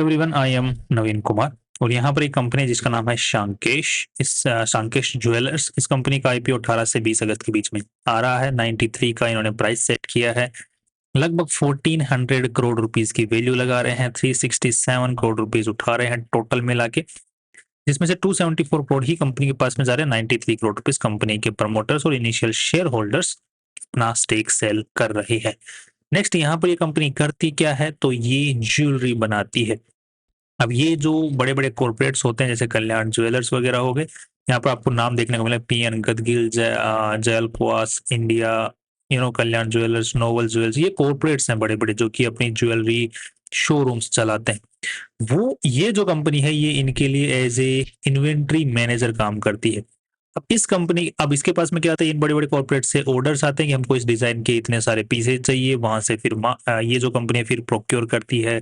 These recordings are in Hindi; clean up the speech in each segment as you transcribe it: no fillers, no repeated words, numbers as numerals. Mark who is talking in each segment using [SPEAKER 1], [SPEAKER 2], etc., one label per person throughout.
[SPEAKER 1] एवरीवन, आई एम नवीन कुमार और यहाँ पर एक कंपनी है जिसका नाम है शांकेश। शांकेश ज्वेलर्स, इस कंपनी का आईपीओ 18 से 20 अगस्त के बीच में आ रहा है। 93 का इन्होंने प्राइस सेट किया है। लगभग 1400 करोड़ रुपीस की वैल्यू लगा रहे हैं। 367 करोड़ रुपीस उठा रहे हैं टोटल मिला के, जिसमें से 274 करोड़ ही कंपनी के पास में जा रहे हैं। 93 करोड़ रुपीस कंपनी के प्रमोटर्स और इनिशियल शेयर होल्डर्स अपना स्टेक सेल कर रहे हैं। नेक्स्ट यहाँ पर ये कंपनी करती क्या है, तो ये ज्वेलरी बनाती है। अब ये जो बड़े बड़े कॉर्पोरेट्स होते हैं जैसे कल्याण ज्वेलर्स वगैरह हो गए, यहाँ पर आपको नाम देखने को मिला पीएन गदगिल, जयलक्वास इंडिया, कल्याण ज्वेलर्स, नोवल ज्वेलर्स। ये कॉर्पोरेट्स हैं बड़े बड़े जो कि अपनी ज्वेलरी शोरूम्स चलाते हैं। वो ये जो कंपनी है ये इनके लिए एज ए इन्वेंट्री मैनेजर काम करती है। अब इसके पास में क्या आता है, इन बड़े बड़े कॉर्पोरेट से ऑर्डर्स आते हैं कि हमको इस डिजाइन के इतने सारे पीसेज चाहिए। वहां से फिर ये जो कंपनी है फिर प्रोक्योर करती है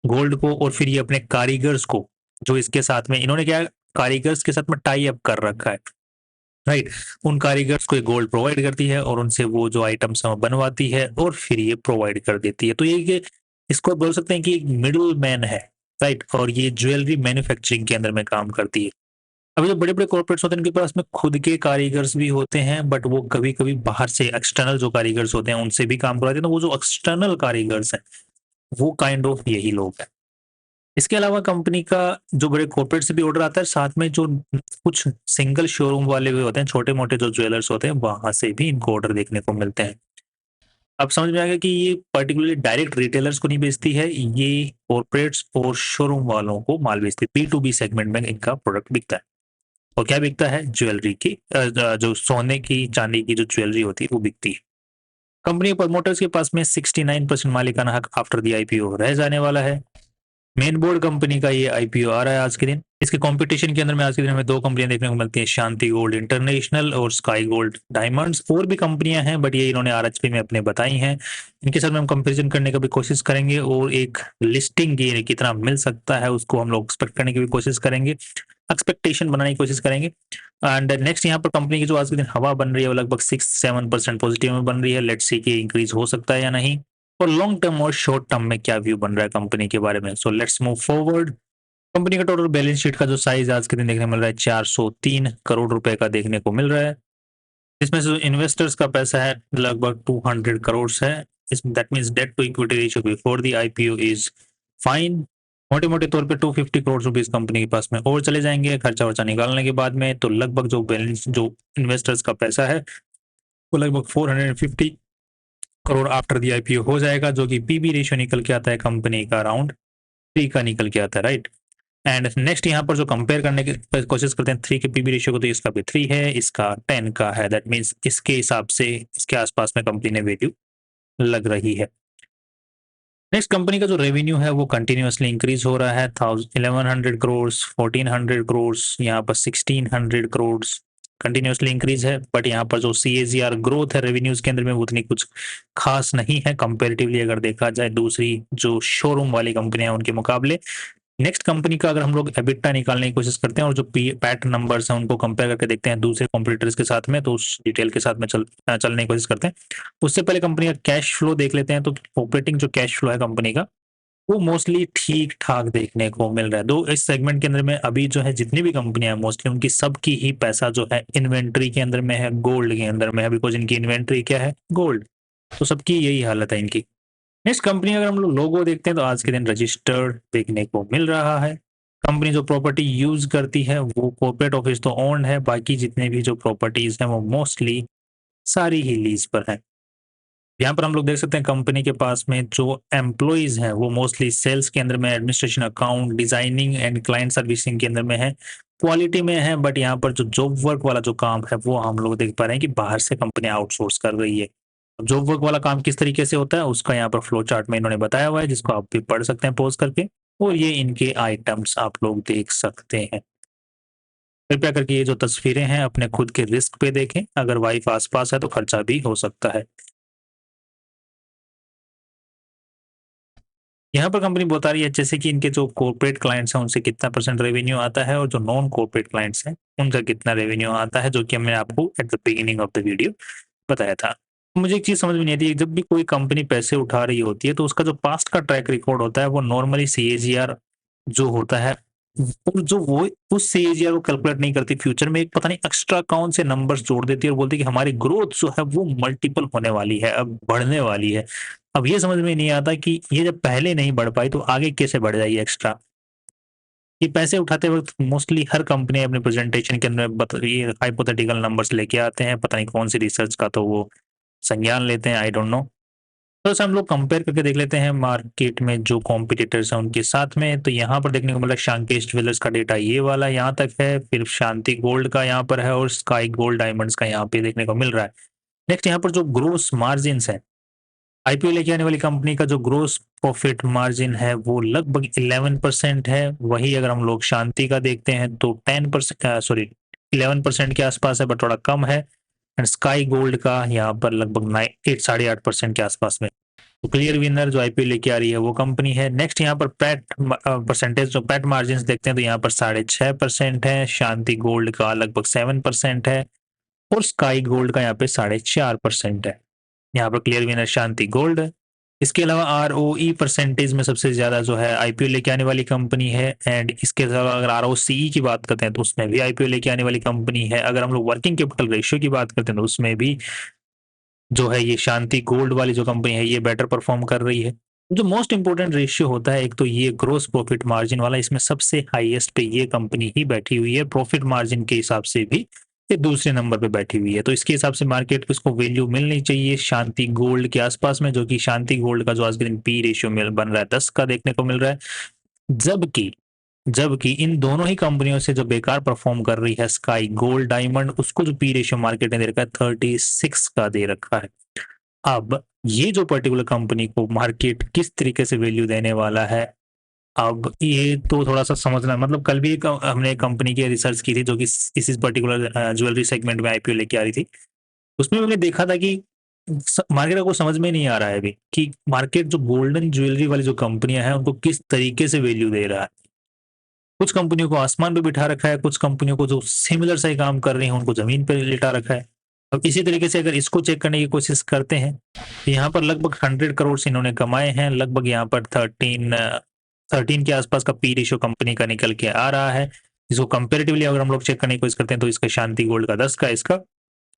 [SPEAKER 1] गोल्ड को, और फिर ये अपने कारीगर्स को, जो इसके साथ में इन्होंने क्या कारीगर्स के साथ में टाई अप कर रखा है, राइट। उन कारीगर्स को गोल्ड प्रोवाइड करती है और उनसे वो जो आइटम्स है बनवाती है और फिर ये प्रोवाइड कर देती है। तो ये इसको बोल सकते हैं कि एक मिडिल मैन है, राइट। और ये ज्वेलरी मैन्युफैक्चरिंग के अंदर में काम करती है। अब जो बड़े बड़े कॉर्पोरेट्स होते हैं इनके पास में खुद के कारीगर्स भी होते हैं, बट वो कभी कभी बाहर से एक्सटर्नल जो कारीगर्स होते हैं उनसे भी काम करवाते हैं। तो वो जो एक्सटर्नल कारीगर्स हैं वो काइंड ऑफ यही लोग हैं। इसके अलावा कंपनी का जो बड़े कॉर्पोरेट से भी ऑर्डर आता है, साथ में जो कुछ सिंगल शोरूम वाले भी होते हैं, छोटे मोटे जो ज्वेलर्स होते हैं, वहां से भी इनको ऑर्डर देखने को मिलते हैं। अब समझ में आ गया कि ये पर्टिकुलरली डायरेक्ट रिटेलर्स को नहीं बेचती है, ये कॉर्पोरेट्स और शोरूम वालों को माल बेचती है। B2B सेगमेंट में इनका प्रोडक्ट बिकता है। और क्या बिकता है? ज्वेलरी की, जो सोने की चांदी की जो ज्वेलरी होती है वो बिकती है। कंपनी प्रमोटर्स के पास में 69% मालिकाना हक आफ्टर दी आईपीओ रह जाने वाला है। मेन बोर्ड कंपनी का ये आईपीओ आ रहा है आज के दिन। इसके कंपटीशन के अंदर में आज के दिन हमें दो कंपनियां देखने को मिलती हैं, शांति गोल्ड इंटरनेशनल और स्काई गोल्ड डायमंड्स। और भी कंपनियां हैं बट ये इन्होंने आरएचपी में अपने बताई हैं। इनके साथ में हम कंपैरिजन करने का भी कोशिश करेंगे और एक लिस्टिंग ये कितना मिल सकता है उसको हम लोग एक्सपेक्ट करने की भी कोशिश करेंगे, एक्सपेक्टेशन बनाने की कोशिश करेंगे। एंड नेक्स्ट यहाँ पर कंपनी की जो आज के दिन हवा बन रही है वो लगभग 6-7% पॉजिटिव में बन रही है। लेट्स सी कि इंक्रीज हो सकता है या नहीं, और लॉन्ग टर्म और शॉर्ट टर्म में क्या व्यू बन रहा है कंपनी के बारे में। So let's move forward. Company का टोटल बैलेंस शीट का जो साइज आज के दिन देखने को मिल रहा है 403 करोड़ रुपए का देखने को मिल रहा है। इसमें से इन्वेस्टर्स का पैसा है लगभग 200 करोड़ है। That means debt to equity ratio before the IPO is fine. मोटे मोटे तौर पे 250 करोड़ रुपीस कंपनी के पास में और चले जाएंगे खर्चा वर्चा निकालने के बाद में। तो लगभग जो बैलेंस जो इन्वेस्टर्स का पैसा है वो लगभग 450 करोड़ आफ्टर दी आईपीओ हो जाएगा, जो कि पीबी रेशियो निकल के आता है कंपनी का अराउंड 3 का निकल के आता है, राइट। एंड नेक्स्ट यहाँ पर जो कंपेयर करने की कोशिश करते हैं 3 के पीबी रेशियो को, तो इसका भी 3 है, इसका 10 का है। दैट मीन्स इसके हिसाब से इसके आसपास में कंपनी ने वैल्यू लग रही है। नेक्स्ट कंपनी का जो रेवेन्यू है वो कंटिन्यूअसली इंक्रीज हो रहा है। 1100 करोड़, 1400 करोड़, यहाँ पर 1600 करोड़ कंटिन्यूअसली इंक्रीज है। बट यहाँ पर जो CAGR ग्रोथ है रेवेन्यूज के अंदर में वो उतनी कुछ खास नहीं है कंपेरेटिवली अगर देखा जाए दूसरी जो शोरूम वाली कंपनियां उनके मुकाबले। नेक्स्ट कंपनी का अगर हम लोग एबिटा निकालने की कोशिश करते हैं और जो पैट नंबर्स हैं उनको कंपेयर करके देखते हैं दूसरे कॉम्पिटिटर्स के साथ में, तो उस डिटेल के साथ में चलने की कोशिश करते हैं। उससे पहले कंपनी का कैश फ्लो देख लेते हैं। तो ऑपरेटिंग जो कैश फ्लो है कंपनी का वो मोस्टली ठीक ठाक देखने को मिल रहा है। दो इस सेगमेंट के अंदर में अभी जो है जितनी भी कंपनियां हैं मोस्टली उनकी सबकी ही पैसा जो है इन्वेंट्री के अंदर में है, गोल्ड के अंदर में है, बिकॉज इनकी इन्वेंट्री क्या है? गोल्ड। तो सबकी यही हालत है इनकी। नेक्स्ट कंपनी अगर हम लोग लोगो देखते हैं तो आज के दिन रजिस्टर्ड देखने को मिल रहा है। कंपनी जो प्रॉपर्टी यूज करती है वो कॉर्पोरेट ऑफिस तो ओन है, बाकी जितने भी जो प्रॉपर्टीज हैं वो मोस्टली सारी ही लीज पर है। यहाँ पर हम लोग देख सकते हैं कंपनी के पास में जो एम्प्लॉइज हैं वो मोस्टली सेल्स के अंदर में, administration, account, designing and client servicing के अंदर में है, क्वालिटी में है। बट यहाँ पर जो जॉब वर्क वाला जो काम है वो हम लोग देख पा रहे हैं कि बाहर से कंपनी आउटसोर्स कर रही है। जॉब वर्क वाला काम किस तरीके से होता है उसका यहाँ पर फ्लो चार्ट में इन्होंने बताया हुआ है, जिसको आप भी पढ़ सकते हैं पॉज करके, और ये इनके आइटम्स आप लोग देख सकते हैं। कृपया करके ये जो तस्वीरें हैं अपने खुद के रिस्क पे देखें, अगर वाइफ आसपास है तो खर्चा भी हो सकता है। यहाँ पर कंपनी बता रही है जैसे कि इनके जो कॉर्पोरेट क्लाइंट्स हैं उनसे कितना % रेवेन्यू आता है और जो नॉन कॉर्पोरेट क्लाइंट्स हैं उनका कितना रेवेन्यू आता है, जो कि मैंने आपको at the beginning of the video बताया था। मुझे एक चीज समझ में नहीं आती, जब भी कोई कंपनी पैसे उठा रही होती है तो उसका जो पास्ट का ट्रैक रिकॉर्ड होता है वो नॉर्मली CAGR जो होता है, और जो वो उस सीएजीआर को कैलकुलेट नहीं करती, फ्यूचर में एक पता नहीं एक्स्ट्रा कौन से नंबर्स जोड़ देती है और बोलती है कि हमारी ग्रोथ जो है वो मल्टीपल होने वाली है, अब बढ़ने वाली है। अब ये समझ में नहीं आता कि ये जब पहले नहीं बढ़ पाई तो आगे कैसे बढ़ जाएगी एक्स्ट्रा। ये पैसे उठाते वक्त मोस्टली हर कंपनी अपने प्रेजेंटेशन के अंदर ये हाइपोथेटिकल नंबर्स लेके आते हैं, पता नहीं कौन सी रिसर्च का तो वो संज्ञान लेते हैं, आई डोंट नो। तो हम लोग कंपेयर करके देख लेते हैं मार्केट में जो कॉम्पिटिटर्स हैं उनके साथ में। तो यहाँ पर देखने को मिला शांकेश ज्वेलर्स का डेटा ये वाला यहाँ तक है, फिर शांति गोल्ड का यहाँ पर है और स्काई गोल्ड डायमंड्स का यहाँ पे देखने को मिल रहा है। नेक्स्ट यहाँ पर जो ग्रोस मार्जिन है, आईपीओ लेके आने वाली कंपनी का जो ग्रोस प्रॉफिट मार्जिन है वो लगभग 11% है। वही अगर हम लोग शांति का देखते हैं तो 10%, सॉरी 11% के आसपास है, बट थोड़ा कम है। एंड स्काई गोल्ड का यहाँ पर लगभग 8.5% के आसपास में। तो क्लियर विनर जो आईपीओ लेके आ रही है वो कंपनी है। नेक्स्ट यहाँ पर पैट परसेंटेज, जो पैट मार्जिन देखते हैं तो यहाँ पर 6.5% है, शांति गोल्ड का लगभग 7% है और स्काई गोल्ड का यहाँ पे 4.5% है। यहाँ पर क्लियर विनर शांति गोल्ड है। इसके अलावा आरओई परसेंटेज में सबसे ज्यादा जो है आईपीओ लेके आने वाली कंपनी है। एंड इसके अलावा अगर आरओसीई की बात करते हैं तो उसमें भी आईपीओ लेके आने वाली कंपनी है। अगर हम लोग वर्किंग कैपिटल रेशियो की बात करते हैं तो उसमें भी जो है ये शांति गोल्ड वाली जो कंपनी है ये बेटर परफॉर्म कर रही है। जो मोस्ट इंपोर्टेंट रेशियो होता है एक तो ये ग्रोस प्रॉफिट मार्जिन वाला, इसमें सबसे हाईएस्ट पे ये कंपनी ही बैठी हुई है। प्रॉफिट मार्जिन के हिसाब से भी ये दूसरे नंबर पे बैठी हुई है, तो इसके हिसाब से मार्केट को इसको वैल्यू मिलनी चाहिए शांति गोल्ड के आसपास में, जो कि शांति गोल्ड का जो आज के दिन पी रेशियो मिल बन रहा है 10 का देखने को मिल रहा है। जबकि जबकि इन दोनों ही कंपनियों से जो बेकार परफॉर्म कर रही है स्काई गोल्ड डायमंड, उसको जो पी रेशियो मार्केट ने दे रखा है 36 का दे रखा है। अब ये जो पर्टिकुलर कंपनी को मार्केट किस तरीके से वैल्यू देने वाला है, अब ये तो थोड़ा सा समझना, मतलब कल भी हमने एक कंपनी की रिसर्च की थी जो कि इस पर्टिकुलर ज्वेलरी सेगमेंट में आईपीओ लेके आ रही थी। उसमें हमने देखा था कि मार्केट को समझ में नहीं आ रहा है अभी कि मार्केट जो गोल्डन ज्वेलरी वाली जो कंपनियां हैं उनको किस तरीके से वैल्यू दे रहा है। कुछ कंपनियों को आसमान पे बिठा रखा है, कुछ कंपनियों को जो सिमिलर सा ही काम कर रही है उनको जमीन पर लिटा रखा है। अब इसी तरीके से अगर इसको चेक करने की कोशिश करते हैं तो यहाँ पर लगभग 100 करोड़ इन्होंने कमाए हैं, लगभग यहाँ पर 13 के आसपास का पी रेशियो कंपनी का निकल के आ रहा है। इसको कंपेरेटिवली अगर हम लोग चेक करने की कोशिश करते हैं तो इसका शांति गोल्ड का 10 का, इसका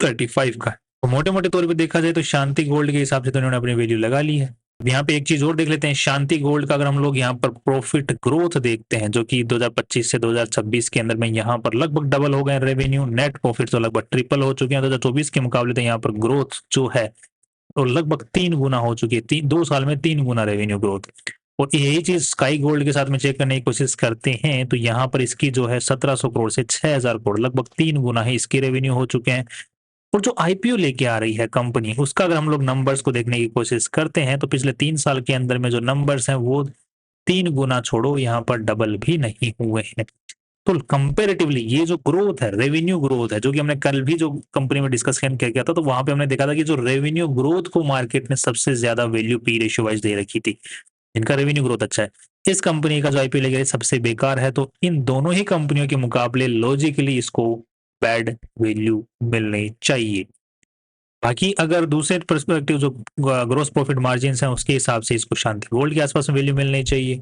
[SPEAKER 1] 35 का। तो मोटे मोटे तौर पे देखा जाए तो शांति गोल्ड के हिसाब से तो इन्होंने अपनी वैल्यू लगा ली है। अब यहाँ पे एक चीज और देख लेते हैं, शांति गोल्ड का अगर हम लोग यहाँ पर प्रॉफिट ग्रोथ देखते हैं जो कि 2025 से 2026 के अंदर में यहाँ पर लगभग डबल हो गए रेवेन्यू, नेट प्रॉफिट तो लगभग ट्रिपल हो चुके हैं 2024 के मुकाबले। तो यहाँ पर ग्रोथ जो है तो लगभग 3 गुना हो चुकी है, 2 साल में 3 गुना रेवेन्यू ग्रोथ। और यही चीज स्काई गोल्ड के साथ में चेक करने की कोशिश करते हैं तो यहाँ पर इसकी जो है 1700 करोड़ से 6000 करोड़, लगभग 3 गुना ही इसके रेवेन्यू हो चुके हैं। और जो आईपीओ लेके आ रही है कंपनी, उसका अगर हम लोग नंबर्स को देखने की कोशिश करते हैं तो पिछले 3 साल के अंदर में जो नंबर्स हैं वो 3 गुना छोड़ो यहाँ पर डबल भी नहीं हुए हैं। तो कंपेरेटिवली ये जो ग्रोथ है, रेवेन्यू ग्रोथ है, जो कि हमने कल भी जो कंपनी में डिस्कस किया था तो वहां पे हमने देखा था कि जो रेवेन्यू ग्रोथ को मार्केट ने सबसे ज्यादा वैल्यू पी रेशियो वाइज दे रखी थी, इनका रेवेन्यू ग्रोथ अच्छा है। इस कंपनी का जो आईपीओ लेके सबसे बेकार है, तो इन दोनों ही कंपनियों के मुकाबले लॉजिकली इसको बैड वैल्यू मिलनी चाहिए। बाकी अगर दूसरे पर्सपेक्टिव जो ग्रोस प्रॉफिट मार्जिन है उसके हिसाब से इसको शांति गोल्ड के आसपास में वैल्यू मिलनी चाहिए।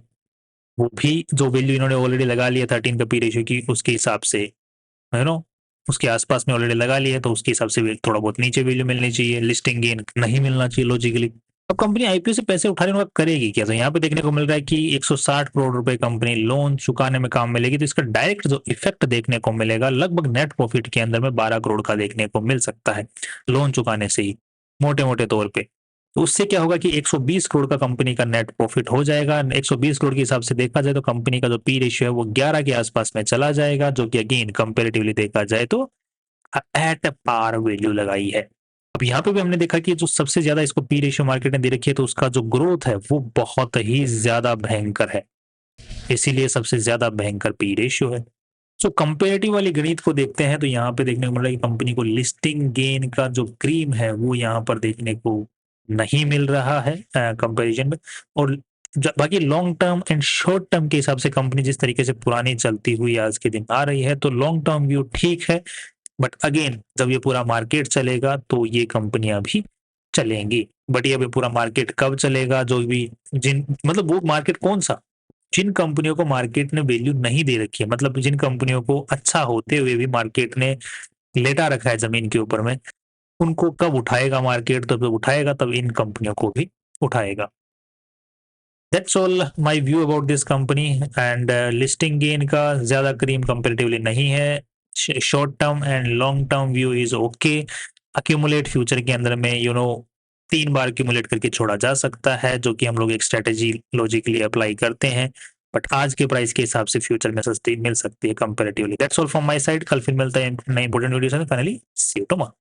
[SPEAKER 1] वो भी जो वैल्यू इन्होंने ऑलरेडी लगा लिया 13 का पी रेशियो की, उसके हिसाब से यू नो उसके आसपास में ऑलरेडी लगा लिया, तो उसके हिसाब से थोड़ा बहुत नीचे वैल्यू मिलनी चाहिए, लिस्टिंग गेन नहीं मिलना चाहिए लॉजिकली। अब कंपनी आईपीओ से पैसे उठाने के बाद करेगी क्या? तो यहाँ पे देखने को मिल रहा है कि 160 करोड़ रुपए कंपनी लोन चुकाने में काम मिलेगी, तो इसका डायरेक्ट जो इफेक्ट देखने को मिलेगा लगभग नेट प्रॉफिट के अंदर में 12 करोड़ का देखने को मिल सकता है लोन चुकाने से ही, मोटे मोटे तौर पे। तो उससे क्या होगा कि 120 करोड़ का कंपनी का नेट प्रॉफिट हो जाएगा। 120 करोड़ के हिसाब से देखा जाए तो कंपनी का जो पी रेशियो है वो 11 के आसपास में चला जाएगा, जो कि अगेन कंपेरेटिवली देखा जाए तो एट पार वैल्यू लगाई है। अब यहाँ पे भी हमने देखा कि जो सबसे ज्यादा इसको पी रेशियो मार्केट ने दे रखी है तो उसका जो ग्रोथ है वो बहुत ही ज्यादा भयंकर है, इसीलिए सबसे ज्यादा भयंकर पी रेशियो है। सो कंपेरेटिव वाली गणित को देखते हैं तो यहाँ पे देखने को मिल रहा है कि कंपनी को लिस्टिंग गेन का जो क्रीम है वो यहाँ पर देखने को नहीं मिल रहा है कंपेरिजन में। और बाकी long term and short term के हिसाब से कंपनी जिस तरीके से पुरानी चलती हुई आज के दिन आ रही है तो लॉन्ग टर्म व्यू ठीक है, बट अगेन जब ये पूरा मार्केट चलेगा तो ये कंपनियां भी चलेंगी। बट ये अभी पूरा मार्केट कब चलेगा, जो भी जिन मतलब वो मार्केट कौन सा, जिन कंपनियों को मार्केट ने वैल्यू नहीं दे रखी है, मतलब जिन कंपनियों को अच्छा होते हुए भी मार्केट ने लेटा रखा है ज़मीन के ऊपर में, उनको कब उठाएगा मार्केट, तो जब उठाएगा तब इन कंपनियों को भी उठाएगा। That's all my view about this company and listing gain का ज़्यादा क्रीम कंपैरेटिवली नहीं है। Short term and long term view is okay. Accumulate future के अंदर में 3 बार अक्यूमुलेट करके छोड़ा जा सकता है, जो कि हम लोग एक स्ट्रैटेजी लॉजिकली अप्लाई करते हैं। बट आज के प्राइस के हिसाब से फ्यूचर में सस्ती मिल सकती है comparatively. That's all from my side. कल फिर मिलते हैं नए इंपॉर्टेंट वीडियो से। Finally see you tomorrow.